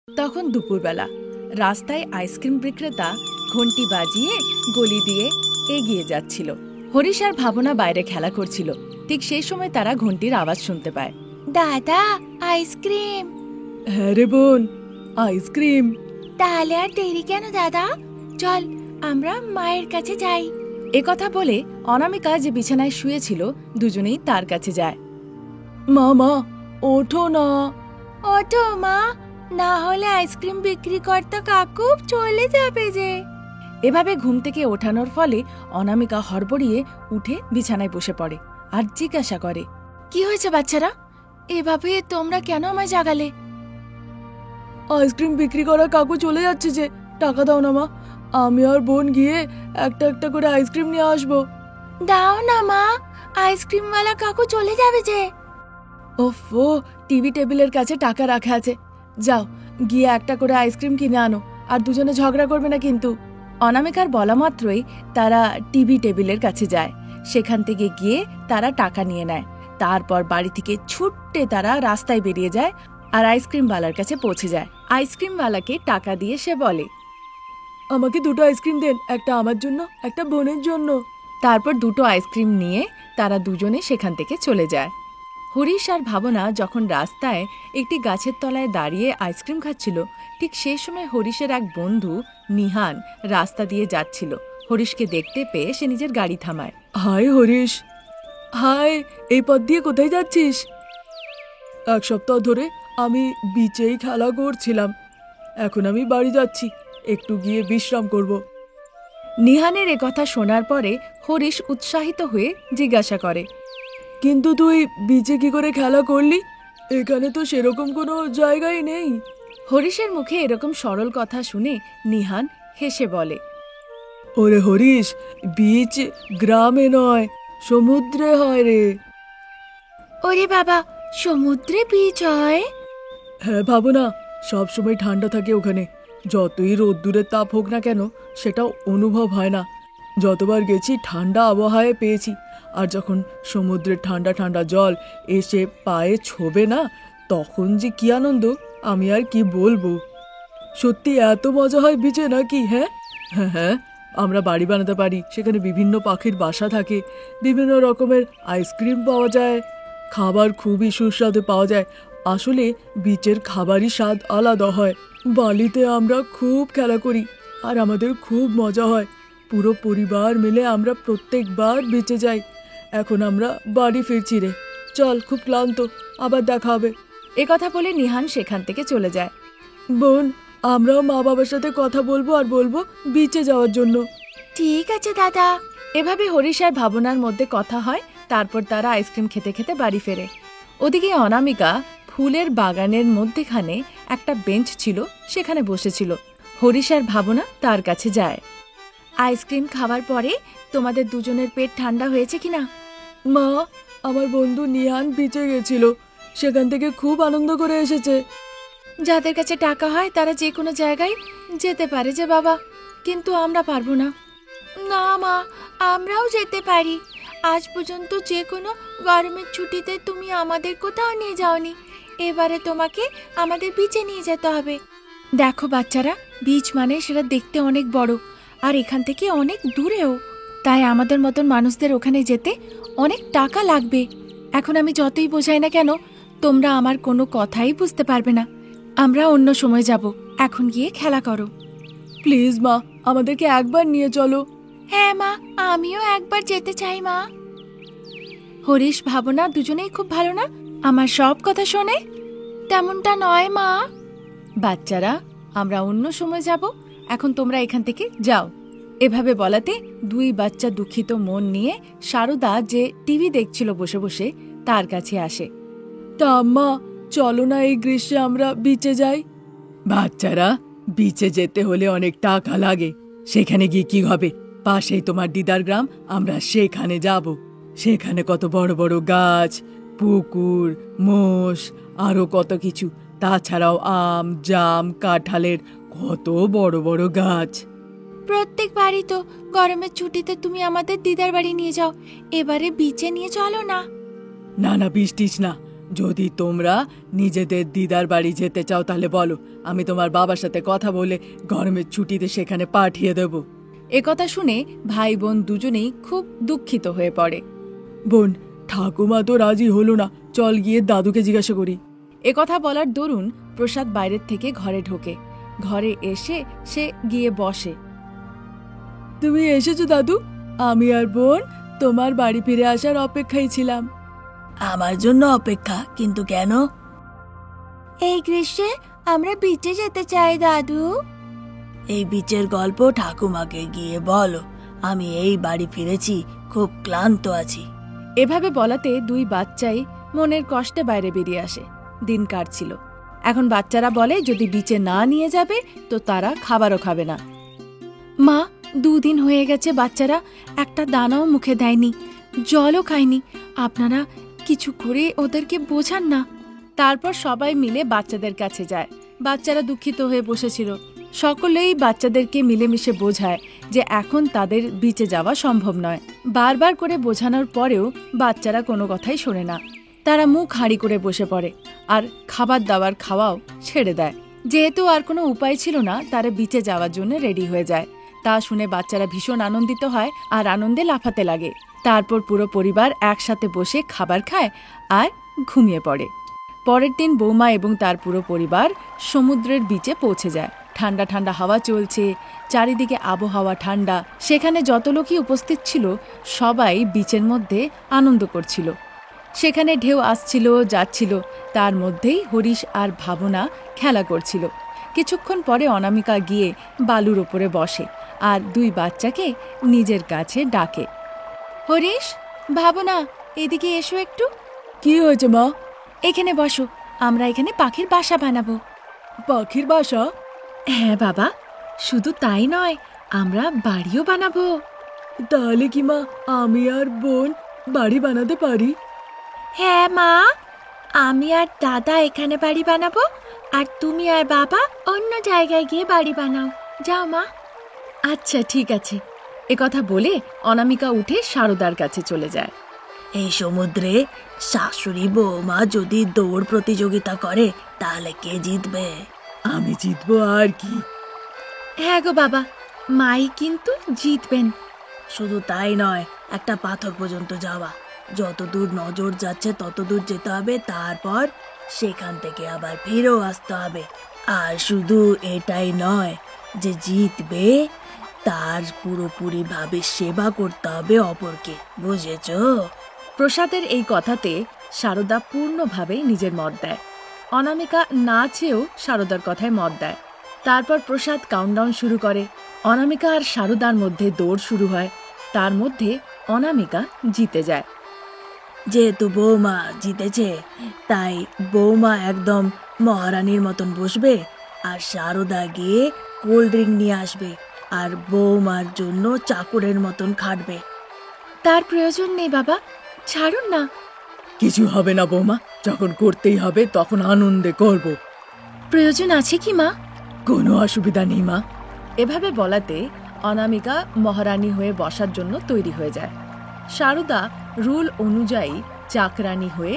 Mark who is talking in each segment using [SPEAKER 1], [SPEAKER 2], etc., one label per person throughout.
[SPEAKER 1] তখন দুপুরবেলা রাস্তায় আইসক্রিম বিক্রেতা ঘন্টি বাজিয়ে গলি দিয়ে এগিয়ে যাচ্ছিল। হরিশ আর ভাবনা বাইরে খেলা করছিল। ঠিক সেই সময় তারা ঘন্টির আওয়াজ শুনতে পায়। দাদা, আইসক্রিম। হ্যাঁ রে বোন, আইসক্রিম। তাহলে আর দেরি কেন দাদা, চল আমরা মায়ের কাছে যাই। একথা বলে অনামিকা যে বিছানায় শুয়েছিল দুজনেই তার কাছে যায়। মা মা ওঠো না। ওঠো মা, না হলে আইসক্রিম বিক্রি কর্তা কাকু চলে যাবে যে। এভাবে ঘুম থেকে ওঠানোর ফলে অনামিকা হড়বড়িয়ে উঠে বিছানায় বসে পড়ে আর জিজ্ঞাসা করে, কি হয়েছে বাচ্চারা, এভাবে তোমরা কেন আমায় জাগালে? আইসক্রিম বিক্রি করা কাকু চলে যাচ্ছে যে, টাকা দাও না মা, আমি আর বোন গিয়ে একটা একটা করে আইসক্রিম নিয়ে আসবো। দাও না মা, আইসক্রিমওয়ালা কাকু চলে যাবে যে। ওফো, টিভি টেবিলের কাছে টাকা রাখা আছে, যাও গিয়ে একটা করে আইসক্রিম কিনে আনো, আর দুজনে ঝগড়া করবে না কিন্তু। অনামিকার বলা মাত্রই তারা টিভি টেবিলের কাছে যায়। সেখান থেকে গিয়ে তারা টাকা নিয়ে নেয়। তারপর বাড়ি থেকে ছুট্টে তারা রাস্তায় বেরিয়ে যায় আর আইসক্রিমওয়ালার কাছে পৌঁছে যায়। আইসক্রিমওয়ালাকে টাকা দিয়ে সে বলে, আমাকে দুটো আইসক্রিম দেন, একটা আমার জন্য, একটা বোনের জন্য। তারপর দুটো আইসক্রিম নিয়ে তারা দুজনে সেখান থেকে চলে যায়। হরিশ আর ভাবনা যখন রাস্তায় একটি গাছের তলায় দাঁড়িয়ে আইসক্রিম খাচ্ছিল, ঠিক সেই সময় হরিশের এক বন্ধু নিহান রাস্তা দিয়ে যাচ্ছিল। হরিশকে দেখতে পেয়ে সে নিজের গাড়ি থামায়। হাই হরিশ। হাই, এই পথ দিয়ে কোথায় যাচ্ছিস? এক সপ্তাহ ধরে আমি বিচেই খেলা করছিলাম, এখন আমি বাড়ি যাচ্ছি, একটু গিয়ে বিশ্রাম করব। নিহানের একথা শোনার পরে হরিশ উৎসাহিত হয়ে জিজ্ঞাসা করে, কিন্তু তুই বিচে কি করে খেলা করলি? এখানে তো সেরকম কোনো জায়গাই নেই। হরিশের মুখে এরকম সরল কথা শুনে নিহান হেসে বলে, ওরে হরিশ, বিচ গ্রামে নয়, সমুদ্রে হয় রে। ওরে বাবা, সমুদ্রে বিচ হয়? হ্যাঁ ভাবনা, সবসময় ঠান্ডা থাকে ওখানে, যতই রোদ্দুরের তাপ হোক না কেন সেটাও অনুভব হয় না। যতবার গেছি ঠান্ডা আবহাওয়ায় পেয়েছি, আর যখন সমুদ্রের ঠান্ডা ঠান্ডা জল এসে পায়ে ছোবে না, তখন যে কি আনন্দ আমি আর কি বলবো। সত্যি এত মজা হয় বিচে নাকি? হ্যাঁ হ্যাঁ হ্যাঁ, আমরা বাড়ি বানাতে পারি, সেখানে বিভিন্ন পাখির বাসা থাকে, বিভিন্ন রকমের আইসক্রিম পাওয়া যায়, খাবার খুবই সুস্বাদু পাওয়া যায়। আসলে বিচের খাবারই স্বাদ আলাদা হয়। বালিতে আমরা খুব খেলা করি আর আমাদের খুব মজা হয়। পুরো পরিবার মিলে আমরা প্রত্যেকবার বেঁচে যাই। এখন আমরা বাড়ি ফিরছি রে, চল, খুব ক্লান্ত, আবার দেখা হবে। একথা বলে নিহান সেখান থেকে চলে যায়। বোন, আমরাও মা বাবার সাথে কথা বলবো আর বলবো বিচে যাওয়ার জন্য। ঠিক আছে দাদা। এভাবে হরিশ আর ভাবনার মধ্যে কথা হয়। তারপর তারা আইসক্রিম খেতে খেতে বাড়ি ফেরে। ওদিকে অনামিকা ফুলের বাগানের মধ্যেখানে একটা বেঞ্চ ছিল, সেখানে বসেছিল। হরিশ আর ভাবনা তার কাছে যায়। আইসক্রিম খাওয়ার পরে তোমাদের দুজনের পেট ঠান্ডা হয়েছে কিনা? মা, আমার বন্ধু নিহান বিচে গেছিল, সেখান থেকে খুব আনন্দ করে এসেছে। যাদের কাছে টাকা হয় তারা যে কোনো জায়গায় যেতে পারে যে বাবা, কিন্তু আমরা পারবো না। না মা, আমরাও যেতে পারি। আজ পর্যন্ত যে কোনো গরমের ছুটিতে তুমি আমাদের কোথাও নিয়ে যাওনি, এবারে তোমাকে আমাদের বিচে নিয়ে যেতে হবে। দেখো বাচ্চারা, বিচ মানে সেটা দেখতে অনেক বড়, আর এখান থেকে অনেক দূরেও, তাই আমাদের মতন মানুষদের ওখানে যেতে অনেক টাকা লাগবে। এখন আমি যতই বোঝাই না কেন, তোমরা আমার কোনো কথাই বুঝতে পারবে না। আমরা অন্য সময় যাব, এখন গিয়ে খেলা করো। প্লিজ মা, আমাদেরকে একবার নিয়ে চলো। হ্যাঁ মা, আমিও একবার যেতে চাই মা। হরিশ ভাবনা দুজনেই খুব ভালো না, আমার সব কথা শোনে। তেমনটা নয় মা। বাচ্চারা, আমরা অন্য সময় যাব, এখন তোমরা এখান থেকে যাও। এভাবে বলাতে দুই বাচ্চা দুঃখিত মন নিয়ে সারদা, যে টিভি দেখছিল বসে বসে, তার কাছে আসে। তা আম্মা, চলো না এই গ্রীষ্মে আমরা বিচে যাই। বাচ্চারা, বিচে যেতে হলে অনেক টাকা লাগে, সেখানে গিয়ে কি হবে? পাশেই তোমার দিদার গ্রাম, আমরা সেখানে যাব। সেখানে কত বড় বড় গাছ, পুকুর, মোষ, আরো কত কিছু। তাছাড়াও আম, জাম, কাঁঠালের কত বড় বড় গাছ। প্রত্যেক বাড়ি তো গরমের ছুটিতে তুমি আমাদের দিদার বাড়ি নিয়ে যাও, এবারে বিচে নিয়ে চলো না। না না, বৃষ্টিস না, যদি তোমরা নিজেদের দিদার বাড়ি যেতে চাও তাহলে বলো, আমি তোমার বাবার সাথে কথা বলে গরমের ছুটিতে সেখানে পাঠিয়ে দেব। একথা শুনে ভাই বোন দুজনেই খুব দুঃখিত হয়ে পড়ে। বোন, ঠাকুমা তো রাজি হলো না, চল গিয়ে দাদুকে জিজ্ঞাসা করি। একথা বলার দরুন প্রসাদ বাইরের থেকে ঘরে ঢোকে। ঘরে এসে সে গিয়ে বসে। তুমি এসেছো দাদু? আমি আর বোন তোমার বাড়ি ফিরে আসার অপেক্ষায় ছিলাম।
[SPEAKER 2] আমার জন্য অপেক্ষা? কিন্তু কেন?
[SPEAKER 3] এই গ্রীষ্মে আমরা বিচে যেতে চাই দাদু।
[SPEAKER 2] এই বিচের গল্প ঠাকুমাকে গিয়ে বলো। আমি এই বাড়ি ফিরেছি, খুব ক্লান্ত আছি।
[SPEAKER 1] এভাবে বলাতে দুই বাচ্চাই মনের কষ্টে বাইরে বেরিয়ে আসে। দিন কাটছিল। এখন বাচ্চারা বলে যদি বিচে না নিয়ে যাবে তো তারা খাবারও খাবে না। মা, 2 দিন হয়ে গেছে বাচ্চারা একটা দানাও মুখে দেয়নি, জলও খায়নি। আপনারা কিছু করে ওদেরকে বোঝান না। তারপর সবাই মিলে বাচ্চাদের কাছে যায়। বাচ্চারা দুঃখিত হয়ে বসেছিল। সকলেই বাচ্চাদেরকে মিলেমিশে বোঝায় যে এখন তাদের বিচে যাওয়া সম্ভব নয়। বারবার করে বোঝানোর পরেও বাচ্চারা কোনো কথাই শোনে না। তারা মুখ হাঁড়ি করে বসে পড়ে আর খাবার দাবার খাওয়াও ছেড়ে দেয়। যেহেতু আর কোনো উপায় ছিল না, তারা বিচে যাওয়ার জন্য রেডি হয়ে যায়। তা শুনে বাচ্চারা ভীষণ আনন্দিত হয় আর আনন্দে লাফাতে লাগে। তারপর পুরো পরিবার একসাথে বসে খাবার খায় আর ঘুমিয়ে পড়ে। পরের দিন বৌমা এবং তার পুরো পরিবার সমুদ্রের বিচে পৌঁছে যায়। ঠান্ডা ঠান্ডা হাওয়া চলছে, চারিদিকে আবহাওয়া ঠান্ডা। সেখানে যত লোকই উপস্থিত ছিল সবাই বিচের মধ্যে আনন্দ করছিল। সেখানে ঢেউ আসছিল যাচ্ছিল, তার মধ্যেই হরিশ আর ভাবনা খেলা করছিল। কিছুক্ষণ পরে অনামিকা গিয়ে বালুর ওপরে বসে আর 2 বাচ্চাকে নিজের কাছে ডাকে। হরিশ, ভাবনা, এদিকে এসো একটু।
[SPEAKER 2] কি হয়েছে মা?
[SPEAKER 1] এখানে বসো, আমরা এখানে পাখির বাসা বানাবো।
[SPEAKER 2] পাখির বাসা?
[SPEAKER 1] হ্যাঁ বাবা, শুধু তাই নয়, আমরা বাড়িও বানাবো।
[SPEAKER 2] তাহলে কি মা আমি আর বোন বাড়ি বানাতে পারি?
[SPEAKER 3] হ্যাঁ মা, আমি আর দাদা এখানে বাড়ি বানাবো আর তুমি আর বাবা অন্য জায়গায় গিয়ে বাড়ি বানাও। যাও মা।
[SPEAKER 1] আচ্ছা ঠিক আছে। একথা বলে অনামিকা উঠে সারদার কাছে চলে যায়।
[SPEAKER 2] এই সমুদ্রে শাশুড়ি বৌমা যদি দৌড় প্রতিযোগিতা করে তাহলে কে জিতবে? আমি জিতবো আর কি।
[SPEAKER 1] হ্যাঁ গো বাবা, মাই কিন্তু জিতবেন।
[SPEAKER 2] শুধু তাই নয়, একটা পাথর পর্যন্ত যাওয়া। যত দূর নজর যাচ্ছে তত দূর যেতে হবে, তারপর সেখান থেকে আবার ফিরেও আসতে হবে। আর শুধু এটাই নয় যে জিতবে, তার পুরোপুরি ভাবে সেবা করতে হবে অপরকে, বুঝেছো?
[SPEAKER 1] প্রসাদের এই কথাতে সারদা পূর্ণভাবে নিজের মত দেয়। অনামিকা না চেয়েও সারদার কথায় মত দেয়। তারপর প্রসাদ কাউন্টডাউন শুরু করে। অনামিকা আর সারদার মধ্যে দৌড় শুরু হয়। তার মধ্যে অনামিকা জিতে যায়।
[SPEAKER 2] যেহেতু বৌমা জিতেছে, তাই বৌমা একদম মহারানীর মতন বসবে আর সারদা গিয়ে কোল্ড ড্রিঙ্ক নিয়ে আসবে আর বৌমার জন্য চাকরের মতন খাটবে।
[SPEAKER 1] তার প্রয়োজন নেই বাবা, ছাড়ুন না।
[SPEAKER 2] কিছু হবে না বৌমা, যখন করতেই হবে তখন আনন্দে করব।
[SPEAKER 1] প্রয়োজন আছে কি মা?
[SPEAKER 2] কোনো অসুবিধা নেই মা।
[SPEAKER 1] এভাবে বলাতে অনামিকা মহারানী হয়ে বসার জন্য তৈরি হয়ে যায়। সারদা রুল অনুযায়ী চাকরানী হয়ে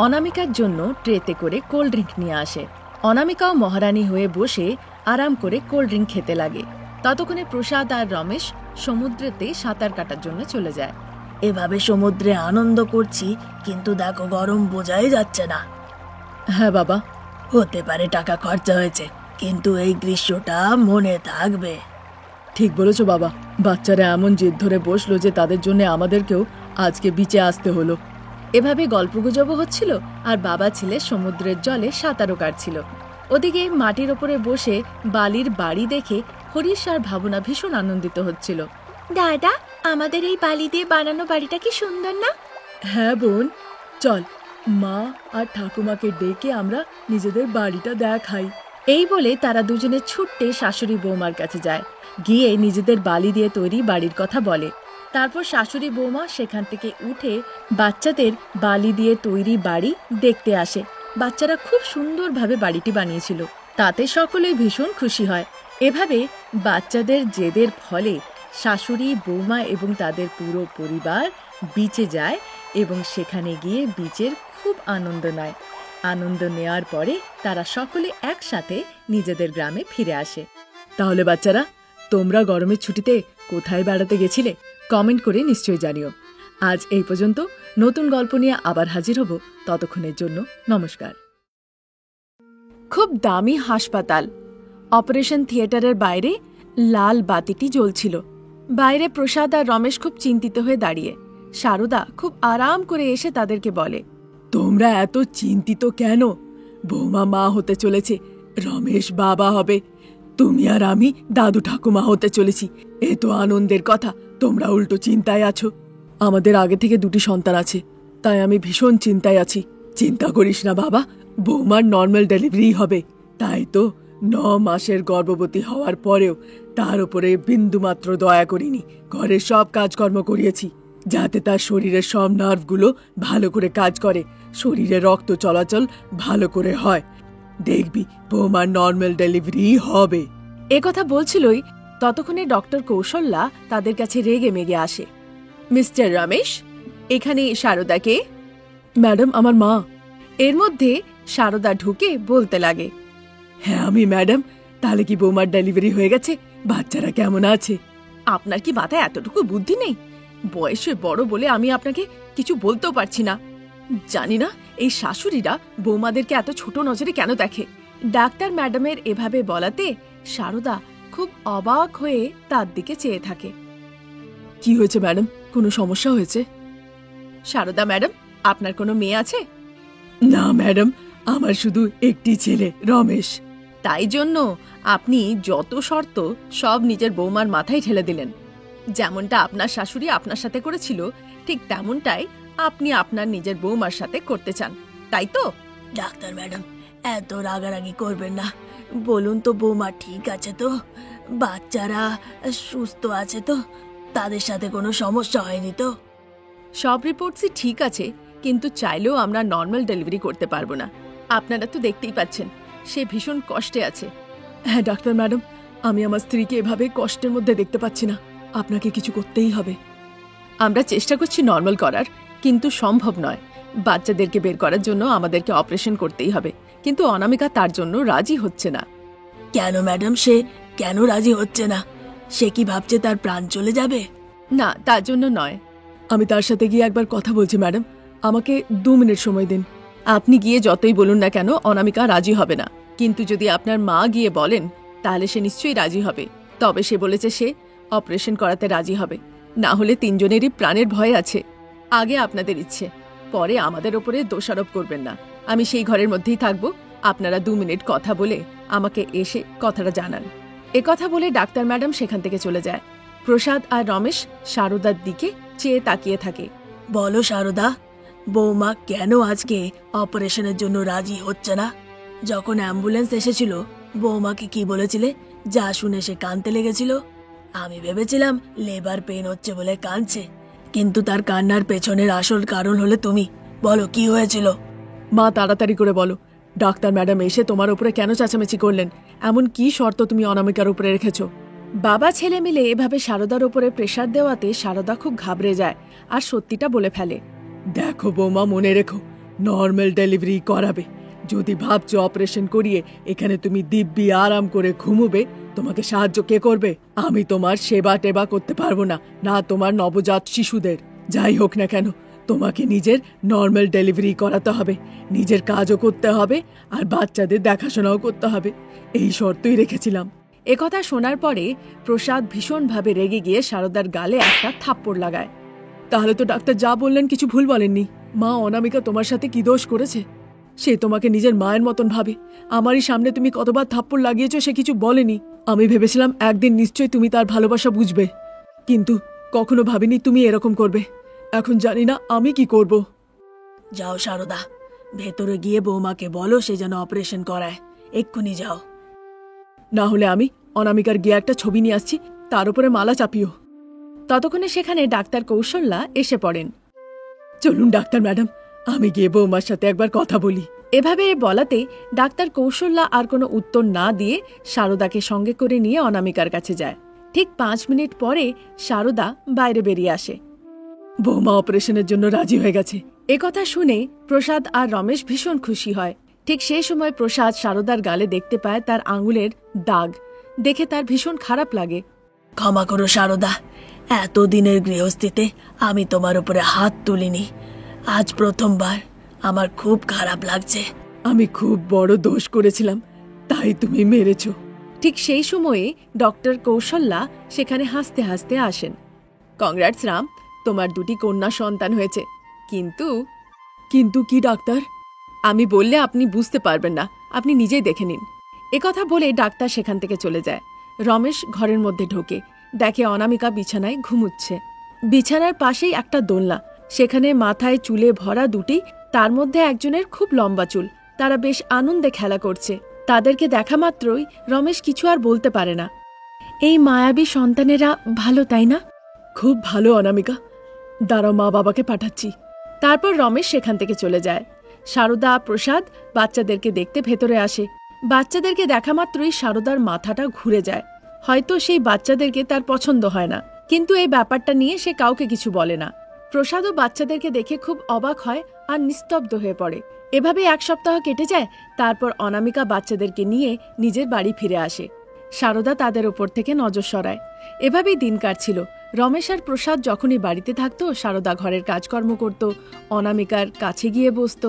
[SPEAKER 1] অনামিকার জন্য ট্রেতে করে কোল্ড ড্রিঙ্ক নিয়ে আসে। অনামিকাও মহারানী হয়ে বসে আরাম করে কোল্ড ড্রিঙ্ক খেতে লাগে। ততক্ষণে প্রসাদ আর রমেশ সমুদ্রেতে সাঁতার কাটার জন্য চলে যায়।
[SPEAKER 2] এভাবে সমুদ্রে আনন্দ করছি, কিন্তু দেখো গরম বোঝাই যাচ্ছে না।
[SPEAKER 1] হ্যাঁ বাবা,
[SPEAKER 2] হতে পারে টাকা খরচা হয়েছে, কিন্তু এই গ্রীষ্মটা মনে থাকবে।
[SPEAKER 1] ঠিক বলেছো বাবা, বাচ্চারা এমন জেদ ধরে বসলো যে তাদের জন্য আমাদেরকেও আজকে বিচে আসতে হলো। এভাবে গল্পগুজবও হচ্ছিল আর বাবা ছেলে সমুদ্রের জলে সাঁতারও কাটছিল। ওদিকে মাটির ওপরে বসে বালির বাড়ি দেখে হরিশ আর ভাবনা ভীষণ আনন্দিত হচ্ছিল।
[SPEAKER 3] দাদা, আমাদের এই বালি দিয়ে বানানো বাড়িটা কি সুন্দর না?
[SPEAKER 2] হ্যাঁ বোন, চল মা আর ঠাকুমাকে ডেকে আমরা নিজেদের বাড়িটা দেখাই।
[SPEAKER 1] এই বলে তারা দুজনে ছুট্টে শাশুড়ি বৌমার কাছে যায়। গিয়ে নিজেদের বালি দিয়ে তৈরি বাড়ির কথা বলে। তারপর শাশুড়ি বৌমা সেখান থেকে উঠে বাচ্চাদের বালি দিয়ে তৈরি বাড়ি দেখতে আসে। বাচ্চারা খুব সুন্দরভাবে বাড়িটি বানিয়েছিল, তাতে সকলেই ভীষণ খুশি হয়। এভাবে বাচ্চাদের জেদের ফলে শাশুড়ি বৌমা এবং তাদের পুরো পরিবার বিচে যায় এবং সেখানে গিয়ে বিচের খুব আনন্দ নেয়। আনন্দ নেওয়ার পরে তারা সকলে একসাথে নিজেদের গ্রামে ফিরে আসে। তাহলে বাচ্চারা, তোমরা গরমের ছুটিতে কোথায় বেড়াতে গেছিলে? কমেন্ট করে নিশ্চয়ই জানিও। আজ এই পর্যন্ত। নতুন গল্প নিয়ে আবার হাজির হব। ততক্ষণের জন্য নমস্কার। খুব দামি হাসপাতাল। অপারেশন থিয়েটারের বাইরে লাল বাতিটি জ্বলছিল। বাইরে প্রসাদ আর রমেশ খুব চিন্তিত হয়ে দাঁড়িয়ে। সারদা খুব আরাম করে এসে তাদেরকে বলে, তোমরা এত চিন্তিত কেন? বৌমা মা হতে চলেছে, রমেশ বাবা হবে, তুমি আর আমি দাদু ঠাকুমা হতে চলেছি। এ তো আনন্দের কথা, তোমরা উল্টো চিন্তায় আছো। আমাদের আগে থেকে 2টি সন্তান আছে, তাই আমি ভীষণ চিন্তায় আছি। চিন্তা করিস না বাবা, বৌমার নর্মাল ডেলিভারি হবে। তাই তো 9 মাসের গর্ভবতী হওয়ার পরেও তার উপরে বিন্দুমাত্র দয়া করিনি। ঘরের সব কাজকর্ম করিয়েছি যাতে তার শরীরের সব নার্ভগুলো ভালো করে কাজ করে, শরীরে রক্ত চলাচল ভালো করে হয়। দেখবি বৌমার নর্মাল ডেলিভারি হবে। এ কথা বলছিলই ততক্ষণে ডক্টর কৌশল্যা তাদের কাছে রেগে মেগে আসে। মিস্টার রমেশ, এখানে সারদাকে? ম্যাডাম, আমার মা। এর মধ্যে সারদা ঢুকে বলতে লাগে, হ্যাঁ আমি ম্যাডাম। তাহলে কি বৌমার ডেলিভারি হয়ে গেছে? বাচ্চারা কেমন আছে? আপনার কি মাথায় এতটুকু বুদ্ধি নেই? বয়সে বড় বলে আমি আপনাকে কিছু বলতেও পারছি না। জানি না এই শাশুড়িরা বৌমাদেরকে এত ছোট নজরে কেন দেখে। ডাক্তার ম্যাডামের এভাবে বলাতে সারদা খুব অবাক হয়ে তার দিকে চেয়ে থাকে। কি হয়েছে ম্যাডাম? কোনো সমস্যা হয়েছে? সারদা ম্যাডাম, আপনার কোনো মেয়ে আছে? না ম্যাডাম, আমার শুধু একটি ছেলে, রমেশ। তাই জন্য আপনি যত শর্ত সব নিজের বৌমার মাথায় ঠেলে দিলেন। যেমনটা আপনার শাশুড়ি আপনার সাথে করেছিল, ঠিক তেমনটাই আপনি আপনার নিজের বৌমার সাথে করতে চান, তাই তো?
[SPEAKER 2] ডাক্তার ম্যাডাম, এত রাগারাগি করবেন না। বলুন তো, বৌমা ঠিক আছে তো? বাচ্চারা সুস্থ আছে তো? তাদের সাথে কোনো সমস্যা হয়নি তো?
[SPEAKER 1] সব রিপোর্টসই ঠিক আছে, কিন্তু চাইলেও আমরা নর্মাল ডেলিভারি করতে পারবো না। আপনারা তো দেখতেই পাচ্ছেন সে ভীষণ কষ্টে আছে। হ্যাঁ ডাক্তার ম্যাডাম, আমি আমার স্ত্রীকে এভাবে কষ্টের মধ্যে দেখতে পাচ্ছি না। আপনাকে কিছু করতেই হবে। আমরা চেষ্টা করছি নর্মাল করার, কিন্তু সম্ভব নয়। বাচ্চাদেরকে বের করার জন্য আমাদেরকে অপারেশন করতেই হবে, কিন্তু অনামিকা তার জন্য রাজি হচ্ছে না।
[SPEAKER 2] কেন ম্যাডাম, সে কেন রাজি হচ্ছে না? সে কি ভাবছে তার প্রাণ চলে যাবে?
[SPEAKER 1] না, তার জন্য নয়। আমি তার সাথে গিয়ে একবার কথা বলছি ম্যাডাম, আমাকে 2 মিনিট সময় দিন। আপনি গিয়ে যতই বলুন না কেন, অনামিকা রাজি হবে না। কিন্তু যদি আপনার মা গিয়ে বলেন তাহলে সে নিশ্চয়ই রাজি হবে। তবে সে বলেছে সে অপারেশন করাতে রাজি হবে, না হলে 3 জনেরই প্রাণের ভয় আছে। আগে আপনাদের ইচ্ছে, পরে আমাদের ওপরে দোষারোপ করবেন না। আমি সেই ঘরের মধ্যেই থাকবো। আপনারা 2 মিনিট কথা বলে আমাকে এসে কথাটা জানান। কথা বলে ডাক্তার ম্যাডাম সেখান থেকে চলে যায়। প্রসাদ আর রমেশ সারদার দিকে চেয়ে তাকিয়ে থাকে।
[SPEAKER 2] বলো সারদা, বৌমা কেন আজকে অপারেশনের জন্য রাজি হচ্ছে না? যখন অ্যাম্বুলেন্স এসেছিল বৌমাকে কি বলেছিলে? যা শুনে সে কাঁদতে লেগেছিল। আমি ভেবেছিলাম লেবার পেন হচ্ছে বলে কাঁদছে, কিন্তু তার কান্নার পেছনের আসল কারণ হলে তুমি। বলো কি হয়েছিল?
[SPEAKER 1] মা, তাড়াতাড়ি করে বলো। ডাক্তার ম্যাডাম এসে তোমার উপরে কেন চেঁচামেচি করলেন? এমন কি শর্ত তুমি অনামিকার উপরে রেখেছো? বাবা ছেলে মিলে এভাবে সারদার উপরে প্রেসার দেওয়াতে সারদা খুব ঘাবড়ে যায় আর সত্যিটা বলে ফেলে। দেখো বৌমা, মনে রেখো নর্মাল ডেলিভারি করাবে। যদি ভাবছো অপারেশন করিয়ে এখানে তুমি দিব্যি আরাম করে ঘুমোবে, তোমাকে সাহায্য কে করবে? আমি তোমার সেবা টেবা করতে পারবো না, না তোমার নবজাত শিশুদের। যাই হোক না কেন, তোমাকে নিজের নর্মাল ডেলিভারি করাতে হবে, নিজের কাজও করতে হবে আর বাচ্চাদের দেখাশোনাও করতে হবে। এই শর্তই রেখেছিলাম। একথা শোনার পরে প্রসাদ ভীষণভাবে রেগে গিয়ে সারদার গালে একটা থাপ্পড় লাগায়। তাহলে তো ডাক্তার যা বললেন কিছু ভুল বলেননি। মা, অনামিকা তোমার সাথে কি দোষ করেছে? সে তোমাকে নিজের মায়ের মতন ভাবে। আমারই সামনে তুমি কতবার থাপ্পড় লাগিয়েছো, সে কিছু বলেনি। আমি ভেবেছিলাম একদিন নিশ্চয়ই তুমি তার ভালোবাসা বুঝবে, কিন্তু কখনো ভাবিনি তুমি এরকম করবে। এখন জানি না আমি কি করব।
[SPEAKER 2] যাও সারদা, ভেতরে গিয়ে বৌমাকে বলো সে যেন অপারেশন করায়। এক্ষুনি যাও।
[SPEAKER 1] না হলে আমি অনামিকার গিয়ে একটা ছবি নিয়ে আসছি, তার উপরে মালা চাপিও। ততক্ষণে সেখানে ডাক্তার কৌশল্যা এসে পড়েন। চলুন ডাক্তার ম্যাডাম, আমি গিয়ে বৌমার সাথে একবার কথা বলি। এভাবে বলাতে ডাক্তার কৌশল্যা আর কোনো উত্তর না দিয়ে সারদাকে সঙ্গে করে নিয়ে অনামিকার কাছে যায়। ঠিক 5 মিনিট পরে সারদা বাইরে বেরিয়ে আসে। বৌমা অপারেশনের জন্য রাজি হয়ে গেছে, একথা শুনে প্রসাদ আর রমেশ ভীষণ খুশি হয়। ঠিক সেই সময় প্রসাদ সারদার গালে দেখতে পায় তার আঙুলের দাগ। দেখে তার ভীষণ খারাপ লাগে।
[SPEAKER 2] ক্ষমা করো সারদা, এতদিনের গৃহস্থিতে আমি তোমার উপরে হাত তুলিনি। আজ প্রথমবার, আমার খুব খারাপ লাগছে।
[SPEAKER 1] আমি খুব বড় দোষ করেছিলাম, তাই তুমি মেরেছ। ঠিক সেই সময়ে ডক্টর কৌশল্যা সেখানে হাসতে হাসতে আসেন। কংগ্রাটস রাম, তোমার 2টি কন্যা সন্তান হয়েছে। কিন্তু কিন্তু কি ডাক্তার? আমি বললে আপনি বুঝতে পারবেন না, আপনি নিজেই দেখে নিন। একথা বলে ডাক্তার সেখান থেকে চলে যায়। রমেশ ঘরের মধ্যে ঢোকে, দেখে অনামিকা বিছানায় ঘুমুচ্ছে। বিছানার পাশেই একটা দোলনা, সেখানে মাথায় চুলে ভরা 2টি, তার মধ্যে একজনের খুব লম্বা চুল। তারা বেশ আনন্দে খেলা করছে। তাদেরকে দেখা মাত্রই রমেশ কিছু আর বলতে পারে না। এই মায়াবী সন্তানেরা ভালো, তাই না? খুব ভালো অনামিকা, দাঁড়াও, মা বাবাকে পাঠাচ্ছি। তারপর রমেশ সেখান থেকে চলে যায়। সারদা প্রসাদ বাচ্চাদেরকে দেখতে ভেতরে আসে। বাচ্চাদেরকে দেখা মাত্রই সারদার মাথাটা ঘুরে যায়। হয়তো সেই বাচ্চাদেরকে তার পছন্দ হয় না, কিন্তু এই ব্যাপারটা নিয়ে সে কাউকে কিছু বলে না। প্রসাদও বাচ্চাদেরকে দেখে খুব অবাক হয় আর নিস্তব্ধ হয়ে পড়ে। এভাবে 1 সপ্তাহ কেটে যায়। তারপর অনামিকা বাচ্চাদেরকে নিয়ে নিজের বাড়ি ফিরে আসে। সারদা তাদের ওপর থেকে নজর সরায়। এভাবেই দিন কাটছিল। রমেশ আর প্রসাদ যখনই বাড়িতে থাকতো, সারদা ঘরের কাজকর্ম করত, অনামিকার কাছে গিয়ে বসত।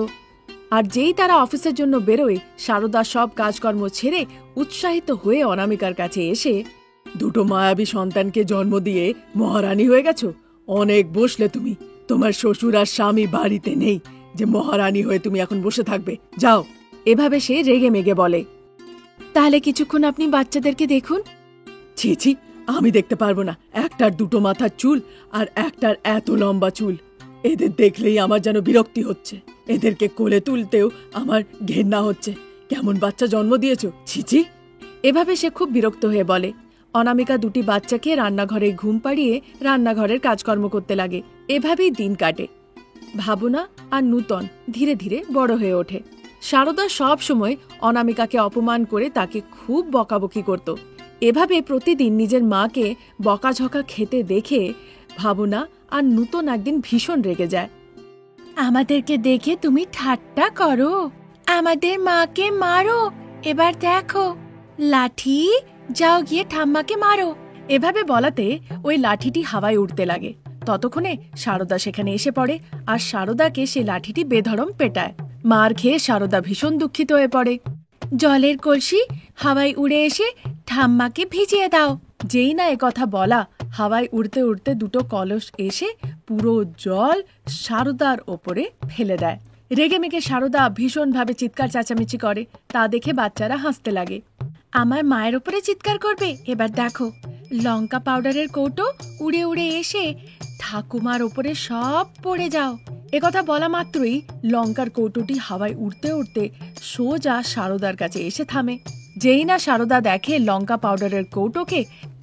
[SPEAKER 1] আর যেই তারা অফিসের জন্য বেরোয়, সারদা সব কাজকর্ম ছেড়ে উৎসাহিত হয়ে অনামিকার কাছে এসে, 2টো মায়াবী সন্তানকে জন্ম দিয়ে মহারানী হয়ে গেছো। অনেক বসলে তুমি, তোমার শ্বশুর আর স্বামী বাড়িতে নেই যে মহারানী হয়ে তুমি এখন বসে থাকবে, যাও। এভাবে সে রেগে মেগে বলে। তাহলে কিছুক্ষণ আপনি বাচ্চাদেরকে দেখুন। ছি ছি, আমি দেখতে পারবো না। একটার 2টো মাথার চুল আর একটার এত লম্বা চুল। এদের দেখলেই আমার যেন বিরক্তি হচ্ছে। এদেরকে কোলে তুলতেও আমার ঘেন্না হচ্ছে। কেমন বাচ্চা জন্ম দিয়েছো, ছি ছি। এভাবে সে খুব বিরক্ত হয়ে বলে। অনামিকা 2টি বাচ্চাকে রান্নাঘরে ঘুম পাড়িয়ে রান্নাঘরের কাজকর্ম করতে লাগে। এভাবেই দিন কাটে। ভাবনা আর নূতন ধীরে ধীরে বড় হয়ে ওঠে। সারদা সব সময় অনামিকাকে অপমান করে তাকে খুব বকাবকি করত। এভাবে প্রতিদিন নিজের মাকে বকাঝকা খেতে দেখে ভাবনা আর নূতন একদিন ভীষণ রেগে যায়। আমাদেরকে দেখে তুমি ঠাট্টা করো, আমাদের মাকে মারো, এবার দেখো লাঠি, যাও গিয়ে ঠাম্মাকে মারো। এভাবে বলাতে ওই লাঠিটি হাওয়ায় উঠতে লাগে। ততক্ষণে সারদা সেখানে এসে পড়ে আর সারদাকে সে লাঠিটি বেধড়ম পেটায়। মার খেয়ে সারদা ভীষণ দুঃখিত হয়ে পড়ে। জলের কলসি হাওয়ায় উড়ে এসে ঠাম্মাকে ভিজিয়ে দাও। যেই না একথা বলা, হাওয়ায় উড়তে উড়তে 2টো কলস এসে পুরো জল সারদার ওপরে ফেলে দেয়। রেগে মেগে সারদা ভীষণভাবে চিৎকার চেঁচামেচি করে। তা দেখে বাচ্চারা হাসতে লাগে। আমার মায়ের ওপরে চিৎকার করবে, এবার দেখো। লঙ্কা পাউডারের কৌটো উড়ে উড়ে এসে ঠাকুমার ওপরে সব পড়ে যাও। একথা বলা মাত্রই লঙ্কার কৌটোটি হাওয়ায় উড়তে উড়তে সোজা সারদার কাছে এসে থামে। যেই না সারদা দেখে লঙ্কা পাউডারের কৌটোকে,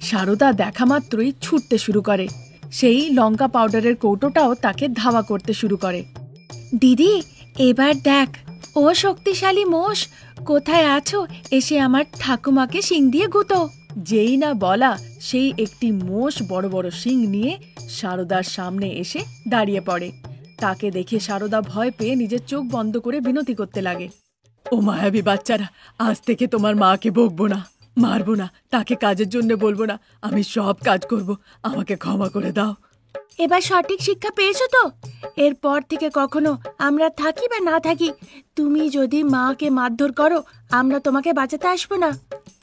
[SPEAKER 1] সারদা দেখা মাত্রই ছুটতে শুরু করে। সেই লঙ্কা পাউডারের কৌটোটাও তাকে ধাওয়া করতে শুরু করে। দিদি, এবার দেখ, ও শক্তিশালী মোষ, কোথায় আছো? এসে আমার ঠাকুমাকে শিং দিয়ে গুতো। যেই না বলা, সেই একটি মোষ বড় বড় শিং নিয়ে সারদার সামনে এসে দাঁড়িয়ে পড়ে। তাকে দেখে সারদা ভয় পেয়ে নিজের চোখ বন্ধ করে বিনতি করতে লাগে। ও মায়াবী বাচ্চারা, আজ থেকে তোমার মাকে বকবো না, মারবো না, তাকে কাজের জন্য বলবো না, আমি সব কাজ করব, আমাকে ক্ষমা করে দাও। এবার সঠিক শিক্ষা পেয়েছো তো? এরপর থেকে কখনো আমরা থাকি বা না থাকি, তুমি যদি মাকে মারধর করো, আমরা তোমাকে বাঁচাতে আসবো না।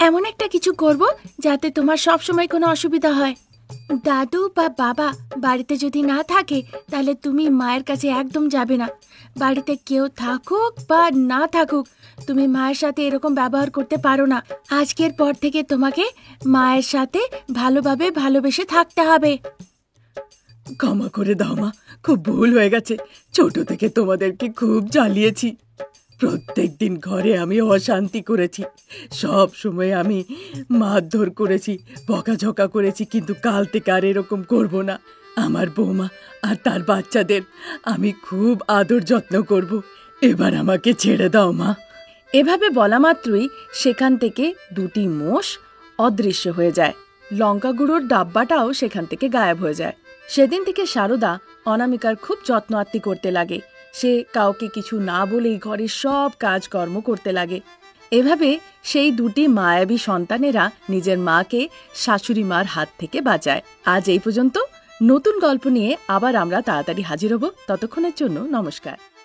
[SPEAKER 1] এমন একটা কিছু করব যাতে তোমার সব সময় কোনো অসুবিধা হয়। দাদু বা বাবা বাড়িতে যদি না থাকে, তাহলে তুমি মায়ের কাছে একদম যাবে না। বাড়িতে কেউ থাকুক বা না থাকুক, তুমি মায়ের সাথে এরকম ব্যবহার করতে পারো না। আজকের পর থেকে তোমাকে মায়ের সাথে ভালোভাবে ভালোবেসে থাকতে হবে। ক্ষমা করে দাও মা, খুব ভুল হয়ে গেছে। ছোট থেকে তোমাদেরকে খুব জ্বালিয়েছি। প্রত্যেক দিন ঘরে আমি অশান্তি করেছি, সব সময় আমি মারধর করেছি, বকাঝকা করেছি, কিন্তু কাল থেকে আর এরকম করব না। আমার বৌমা আর তার বাচ্চাদের আমি খুব আদর যত্ন করব। এবার আমাকে ছেড়ে দাও মা। এভাবে বলা মাত্রই সেখান থেকে 2টি মোষ অদৃশ্য হয়ে যায়। লঙ্কা গুঁড়োর ডাব্বাটাও সেখান থেকে গায়েব হয়ে যায়। সেদিন থেকে সারদা অনামিকার খুব যত্ন আত্তি করতে লাগে। সে কাউকে কিছু না বলেই ঘরের সব কাজকর্ম করতে লাগে। এভাবে সেই দুটি মায়াবী সন্তানেরা নিজের মাকে শাশুড়ি মার হাত থেকে বাঁচায়। আজ এই পর্যন্ত। নতুন গল্প নিয়ে আবার আমরা তাড়াতাড়ি হাজির হব। ততক্ষণের জন্য নমস্কার।